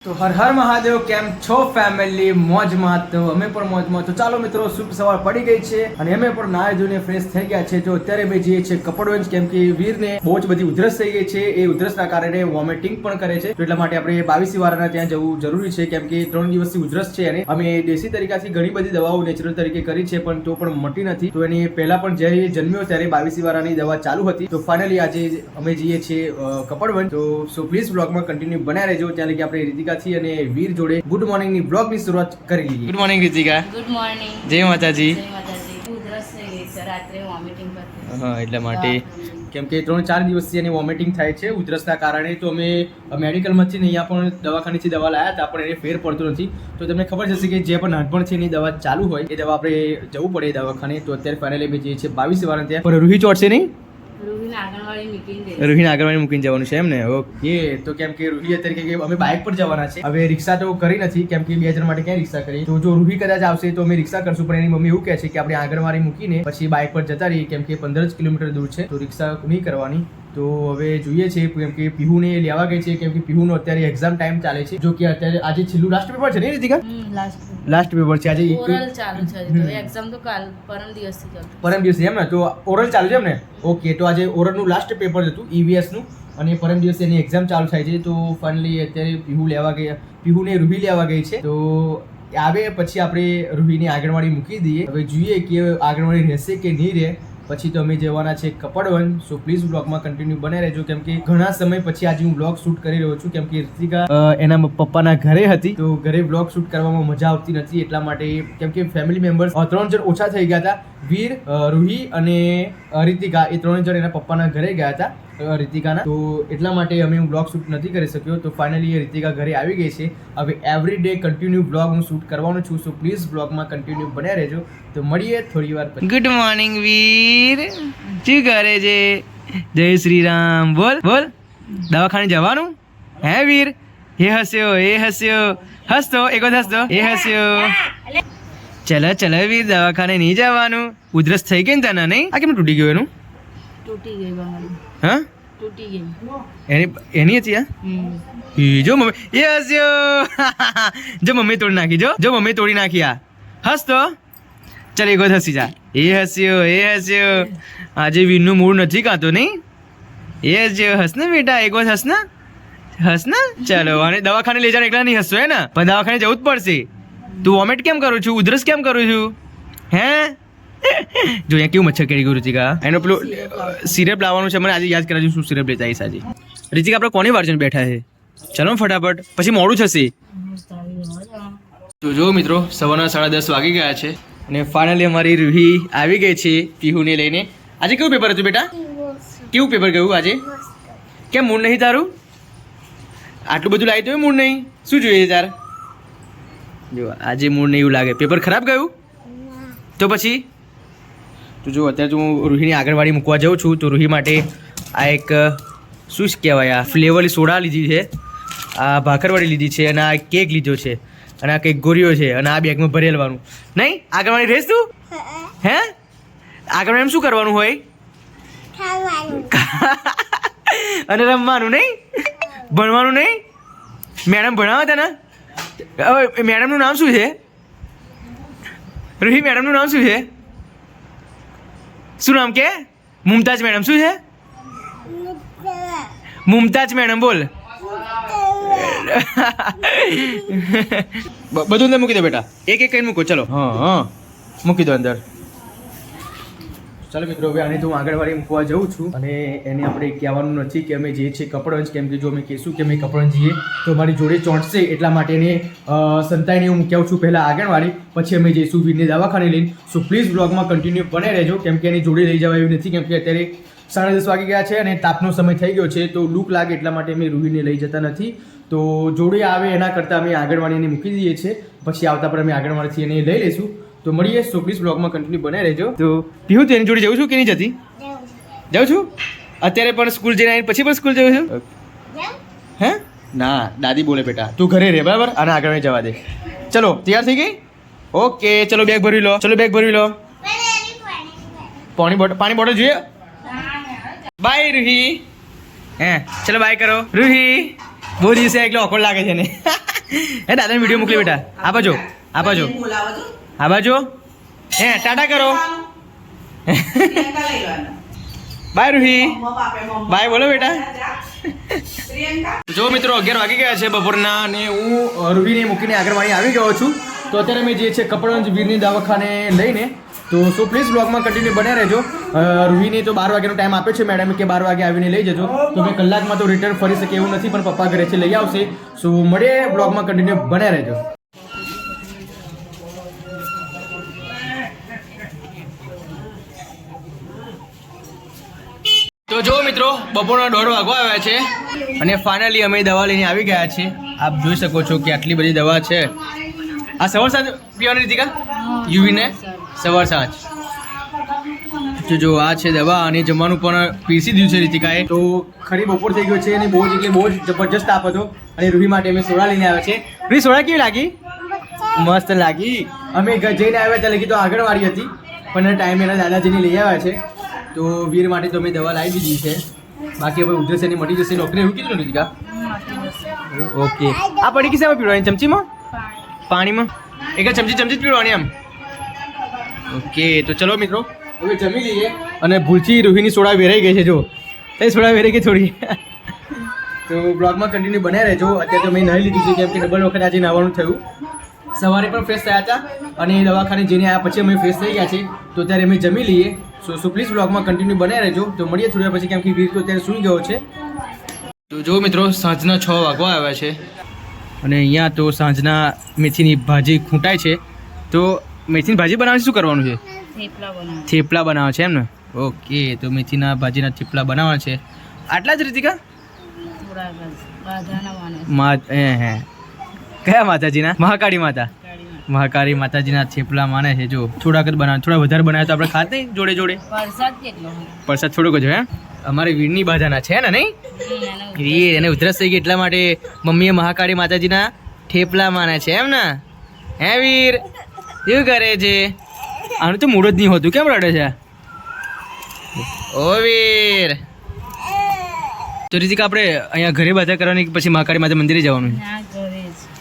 તો હર હર મહાદેવ, કેમ છો ફેમિલી? મોજમાં? તો અમે પણ મોજમાં. તો ચાલો મિત્રો, શુભ સવાર પડી ગઈ છે અને અમે પણ નાહી ધોઈને ફ્રેશ થઈ ગયા છે. તો અત્યારે અમે જઈએ છીએ કપડવંજ, કેમ કે વીરને બહુ જ બધી ઉધરસ થઈ ગઈ છે. એ ઉધરસના કારણે વોમિટિંગ પણ કરે છે. તો એટલા માટે આપણે 22 વાળાના ત્યાં જવું જરૂરી છે, કેમ કે 3 દિવસથી ઉધરસ છે. અને અમે દેશી તરીકાથી ઘણી બધી દવાઓ નેચરલ તરીકે કરી છે, પણ તો પણ મટી નથી. તો એની પહેલા પણ જ્યારે જન્મ્યો ત્યારે 22 વાળાની દવા ચાલુ હતી. તો ફાઇનલી આજે અમે જઈએ છીએ કપડવંજ. તો પ્લીઝ બ્લોગમાં કન્ટિન્યુ બનાવી રહેજો. ત્યાં લગી આપણે રીતિકા અને વીર જોડે ગુડ મોર્નિંગ ની બ્લોગ ની શરૂઆત કરી લઈએ. Good morning Ritika. Good morning. જય માતાજી. જય માતાજી. ઉધરસ થઈ ગઈ છે, રાત્રે વોમિટિંગ કરતી. હા, એટલા માટે કેમ કે 3-4 દિવસથી એની વોમિટિંગ થાય છે ઉધરસના કારણે. તો અમે મેડિકલમાંથી અહીંયા પણ દવાખાનેથી દવા લાયા હતા, પણ એને ફેર પડતો નથી. તો તમને ખબર જશે કે જે પણ નાનપણથી એની દવા ચાલુ હોય એ દવા આપણે જવું પડે દવાખાને. તો અત્યારે ફાઇનલી અમે જઈએ છીએ 22 વાળા ત્યાં. પણ રૂહી ચોટશે નહીં? રૂહીને આંગણવાડી મૂકીને જવાનું છે એમ ને? ઓકે. તો કેમ કે રૂહી અત્યારે અમે બાઇક પર જવાના છે. હવે રિક્ષા તો કરી નથી, કેમ કે 2 જણ માટે ક્યાં રિક્ષા કરી. તો જો રૂહી કદાચ આવશે તો અમે રિક્ષા કરશું, પણ એની મમ્મી એવું કહે છે કે આપણે આંગણવાડી મૂકીને પછી બાઇક પર જતા રહીએ, કેમ કે 15 કિલોમીટર દૂર છે. તો રિક્ષા નહીં કરવાની. તો હવે જોઈએ છે, કેમ કે પીહુને લેવા ગઈ છે, કેમ કે પીહુનો અત્યારે એક્ઝામ ટાઈમ ચાલે છે. જો કે અત્યારે આજે છેલ્લું લાસ્ટ પેપર છે ને રીતિકા? લાસ્ટ પેપર છે આજે. ઓરલ ચાલુ છે, તો એક્ઝામ તો કાલ પરમ દિવસથી ચાલુ. પરમ દિવસે એમ ને? તો ઓરલ ચાલુ છે એમ ને? ઓકે. તો આજે ઓરલનું લાસ્ટ પેપર હતું EVS નું, અને પરમ દિવસે એની એક્ઝામ ચાલુ થાય છે. તો ફાઇનલી અત્યારે પીહુ લેવા ગયા, પીહુને રૂહી લેવા ગઈ છે. તો આવે પછી આપણે રૂહીની આંગણવાડી મૂકી દઈએ. હવે જોઈએ કે આંગણવાડી રહેશે કે નહીં રહે. પછી તો અમે જવાના છે કપડવંજ. સો પ્લીઝ બ્લોગમાં કન્ટિન્યુ બને રહેજો, કેમ કે ઘણા સમય પછી આજે હું બ્લોગ શૂટ કરી રહ્યો છું, કેમ કે રીતિકા એના પપ્પાના ઘરે હતી. તો ઘરે બ્લોગ શૂટ કરવામાં મજા આવતી નથી, એટલા માટે. કેમ કે ફેમિલી મેમ્બર્સ 3 જણ ઓછા થઈ ગયા હતા. વીર, રૂહી અને રીતિકા, એ 3 જણ એના પપ્પાના ઘરે ગયા હતા રીતિકાના. તો એટલા માટે અમે હું બ્લોગ શૂટ નથી કરી શક્યો. તો ફાઇનલી રીતિકા ઘરે આવી ગઈ છે. હવે એવરી ડે કન્ટિન્યુ બ્લોગ હું શૂટ કરવાનો છું. સો પ્લીઝ બ્લોગમાં કન્ટિન્યુ બન્યા રહેજો. તો મળીએ થોડી વાર પછી. ગુડ મોર્નિંગ વીર, શું કરે છે? જય શ્રી રામ. બોલ બોલ. દવાખાને જવાનું હે વીર? એ હસ્યો, એ હસ્યો. હસતો એક વખત હસતો, એ હસ્યો. ચલો ચલો વીર, દવાખાને નહીં જવાનું. ઉધરસ થઈ ગઈ ને તને? નહીં? આ કેમ તૂટી ગયું એનું? તૂટી ગઈ બહાર. હા, તૂટી ગઈ. એની હતી આ? જો મમ્મી, એ હસ્યો. જો મમ્મી તોડી નાખી. જો મમ્મી તોડી નાખી. આ હસ તો. ચાલ એક વખત હસી જા. એ હસ્યો, એ હસ્યો. આજે વીરનું મૂડ નથી કાતો નહીં? એ હસ્યો. હસ ને બેટા, એક વખત હસ ને. હસ ને. ચાલો. અને દવાખાને લઈ જવાનું એકલા નહીં હસતો હે ને? પણ દવાખાને જવું જ પડશે. તું વોમિટ કેમ કરું છું? ઉધરસ કેમ કરું છું? હે? જો અહીંયા કેવું મચ્છર કેરી ગયું રીતિકા. એનો પેલું સિરપ લાવવાનું છે, મને આજે યાદ કરાવજો શું સિરપ લેતા આવીશ આજે. રીતિકા, આપણે કોની વાર જઈને બેઠા છે? ચલો ફટાફટ, પછી મોડું થશે. તો જો મિત્રો, સવારના 10:30 વાગી ગયા છે અને ફાઇનલી અમારી રૂહી આવી ગઈ છે પીહુને લઈને. આજે કેવું પેપર હતું બેટા? કેવું પેપર ગયું આજે? કેમ મૂડ નહીં તારું? આટલું બધું લાવી તો મૂડ નહીં? શું જોઈએ તાર? જો આજે મૂડ નહીં એવું લાગે. પેપર ખરાબ ગયું? તો પછી તો જો અત્યારે હું રૂહીની આંગણવાડી મૂકવા જાઉં છું. તો રૂહી માટે આ એક શું કહેવાય, આ ફ્લેવરની સોડા લીધી છે, આ ભાખરવાડી લીધી છે, અને આ કેક લીધો છે, અને આ કંઈક ગોરીઓ છે, અને આ બેગમાં ભરી લેવાનું. નહીં? આંગણવાડી રહીશ તું? હે? આંગણવાડીમાં શું કરવાનું હોય? અને રમવાનું નહીં? ભણવાનું નહીં? મેડમ ભણાવે તને? હવે મેડમનું નામ શું છે? રૂહી, મેડમનું નામ શું છે? શું નામ કે? મુમતાજ મેડમ. શું છે? મુમતાજ મેડમ. બોલ. બધું અંદર મૂકી દો બેટા, એક એક કઈ મૂકો. ચલો. હા, મૂકી દો અંદર. ચાલો મિત્રો, હવે આને તો હું આંગણવાડી મૂકવા જાઉં છું. અને એને આપણે કહેવાનું નથી કે અમે જઈએ છીએ કપડવંજ, કેમ કે જો અમે કહીશું કે અમે કપડવંજ જઈએ તો અમારી જોડે ચોંટશે. એટલા માટે એને સંતાઈને હું મૂકી આવું છું પહેલાં આંગણવાડી, પછી અમે જઈશું વીરને દવાખાને લઈને. સો પ્લીઝ બ્લોગમાં કન્ટિન્યુ બને રહેજો, કેમ કે એની જોડે લઈ જવા એવું નથી, કેમ કે અત્યારે 10:30 વાગી ગયા છે અને તાપનો સમય થઈ ગયો છે. તો લૂક લાગે એટલા માટે અમે રૂહીને લઈ જતા નથી. તો જોડે આવે એના કરતાં અમે આંગણવાડીને મૂકી દઈએ છીએ, પછી આવતા પર અમે આંગણવાડીથી એને લઈ લઈશું. તો મળીએ. સો પ્લીઝ બ્લોગમાં કન્ટિન્યુ બને રહેજો. તો પીહુ, તું એની જોડે જવું છું કે નહીં જતી? જાઉં છું. અત્યારે પણ સ્કૂલ જઈને આવીને પછી પણ સ્કૂલ જવું છું? હે? ના, દાદી બોલે બેટા તું ઘરે રહે, બરાબર? અને આગળ જવા દે. ચલો, તૈયાર થઈ ગઈ? ઓકે, ચલો બેગ ભરી લો. ચલો બેગ ભરી લો. પાણી બોટલ જોઈએ? બાય રૂહી. હે, ચલો બાય કરો રૂહી. બહુ દિવસે એકલો ઓકળ લાગે છે ને. હે દાદાને વિડીયો મોકલી બેટા. આ બાજુ આ બાજુ આ બાજુ હે ટાટા કરો. બાય રૂહી. બાય બોલો બેટા. જો મિત્રો 11 વાગી ગયા છે બપોરના અને હું રૂહીને મૂકીને આગળવાણી આવી ગયો છું. તો અત્યારે અમે જે છે કપડવંજ વીરની દવાખાને લઈને તો સો પ્લીઝ બ્લોગમાં કન્ટિન્યુ બને રહેજો. રૂહીને તો 12 વાગ્યાનો ટાઈમ આપ્યો છે મેડમે કે 12 વાગે આવીને લઈ જજો. તો મેં કલાકમાં તો રિટર્ન ફરી શકે એવું નથી પણ પપ્પા ઘરેથી લઈ આવશે. સો મળીએ બ્લોગમાં કન્ટિન્યુ બને રહેજો. તો જો મિત્રો બપોરના 1:30 વાગવા આવ્યા છે અને ફાઇનલી અમે દવા લઈને આવી ગયા છીએ. આપ જોઈ શકો છો કે આટલી બધી દવા છે. આ સવાર સાંજ પીવાની રીતિકા યુવીને સવાર સાંજ. તો જો આ છે દવા અને જમવાનું પણ પીસી દીધું છે રીતિકાએ. તો ખરી બપોર થઈ ગયો છે અને બહુ જ જબરજસ્ત તાપ હતો અને રૂહી માટે અમે સોડા લઈને આવ્યા છે. રૂહી સોડા કેવી લાગી? મસ્ત લાગી. અમે જઈને આવ્યા ત્યાં લગી તો આગળવાળી હતી પણ ટાઈમ એના દાદાજીને લઈ આવ્યા છે. તો વીર માટે તો અમે દવા લાવી દીધી છે. બાકી હવે ઉધરસ એની મટી જશે. ડૉક્ટરે એવું કીધું ને રીતિકા? ઓકે. આ પડી કિસ્સામાં પીવાની ચમચીમાં પાણીમાં એક ચમચી જ પીવાની એમ. ઓકે તો ચલો મિત્રો હવે જમી લઈએ. અને ભૂલથી રૂહીની સોડા વેરાઈ ગઈ છે. જો એ સોડા વેરાઈ ગઈ થોડી. તો બ્લોગમાં કન્ટિન્યુ બન્યા રહેજો. અત્યારે તો મેં નહીં લીધું છે કેમ કે ડબલ વખત આજે નાવાનું થયું. સવારે પણ ફ્રેશ થયા હતા અને દવાખાને જઈને આવ્યા પછી અમે ફ્રેશ થઈ ગયા છે. તો ત્યારે અમે જમી લઈએ. સો પ્લીઝ બ્લોગમાં કન્ટિન્યુ બન્યા રહેજો. તો મળીએ થોડી વાર પછી કેમ કે વીર તો અત્યારે સૂઈ ગયો છે. તો જો મિત્રો સાંજના 6 વાગવા આવ્યા છે અને અહીંયા તો સાંજના મેથીની ભાજી ખૂંટાય છે. તો મેથીની ભાજી બનાવવાની શું કરવાનું છે? થેપલા બનાવવા છે એમ ને? ઓકે તો મેથીના ભાજીના થેપલા બનાવવાના છે. આટલા જ રીતિકા? હે કયા માતાજીના? મહાકાળી માતા. મહાકાળી માતાજીના થેપલા માને છે. જો થોડાક જ બનાવે, થોડા વધારે બનાવે તો આપણે ખાતે જોડે જોડે. પ્રસાદ થોડોક જ હે. અમારે વીરની બાધાના છે ને નહીં? એને ઉધરસ થઈ ગઈ એટલા માટે મમ્મીએ મહાકાળી માતાજીના થેપલા માને છે એમ ને? હે વીર શું કરે છે? આનું તો મૂળ જ નહીં હોતું, કેમ રડે છે? ઓ વીર. તો રીતિકા આપણે અહીંયા ઘરે બાધા કરવાની કે પછી મહાકાળી માતા મંદિરે જવાનું?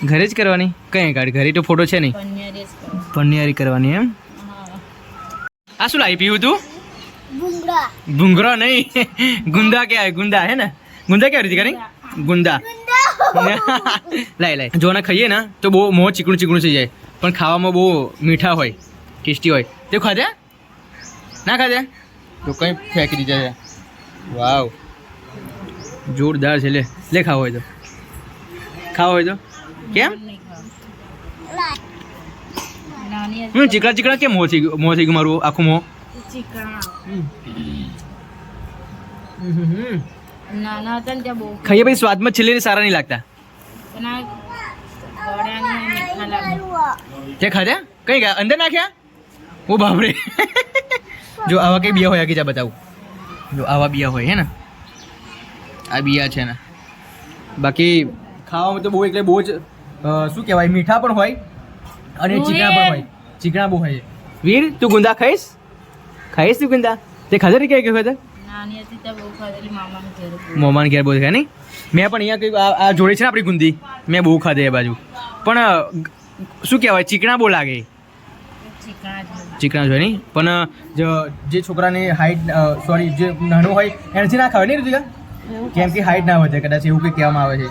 ઘરે જ કરવાની. કઈ ગાડી? ઘરે તો ફોટો છે નહીં. પન્યારી કરવાની એમ? આ શું લાવી પીવું તું? ભૂંગરા નહીં, ગુંદા કહેવાય. ગુંદા હે ને? ગુંદા કેવી રીતે કરી? ગુંદા. લાય જો ને ખાઈએ ને તો બહુ મોં ચીકણું થઈ જાય પણ ખાવામાં બહુ મીઠા હોય, ટેસ્ટી હોય. તે ખાધ્યા? ના ખાધ્યા? તો કંઈ ફેંકી દીધા છે. વાવ જોરદાર છે. લે ખાવો હોય તો કેમ? ચીકણા કેમ મોં થઈ ગયું મારું આખું મોં? ખાઈએ પછી સ્વાદમાં છેલ્લે સારા નહીં લાગતા. તે ખાધ્યા? કઈ ગયા? અંદર નાખ્યા? ઓ બાપરે. જો આવા કઈ બિયા હોય આગી જા બતાવું. જો આવા બિયા હોય હે ને? આ બિયા છે ને. બાકી ખાવામાં તો બહુ એટલે બહુ જ શું કહેવાય મીઠા પણ હોય અને ચીકણા પણ હોય. ચીકણા બહુ હોય. વીર તું ગુંદા ખાઈશ તું ગુંદા? તે ખાધા કે ખાધા? મોમાન ઘેર બહુ ખાય નહીં? મેં પણ અહીંયા કંઈક આ જોડે છે ને આપણી ગુંદી, મેં બહુ ખાધે એ બાજુ. પણ શું કહેવાય ચીકણા બહુ લાગે. ચીકણા જ હોય નહીં પણ જે છોકરાની હાઈટ જે નાનું હોય એનાથી ના ખાવે નહીં રીતિકા? કેમ કે હાઈટ ના વધે કદાચ એવું કંઈ કહેવામાં આવે છે.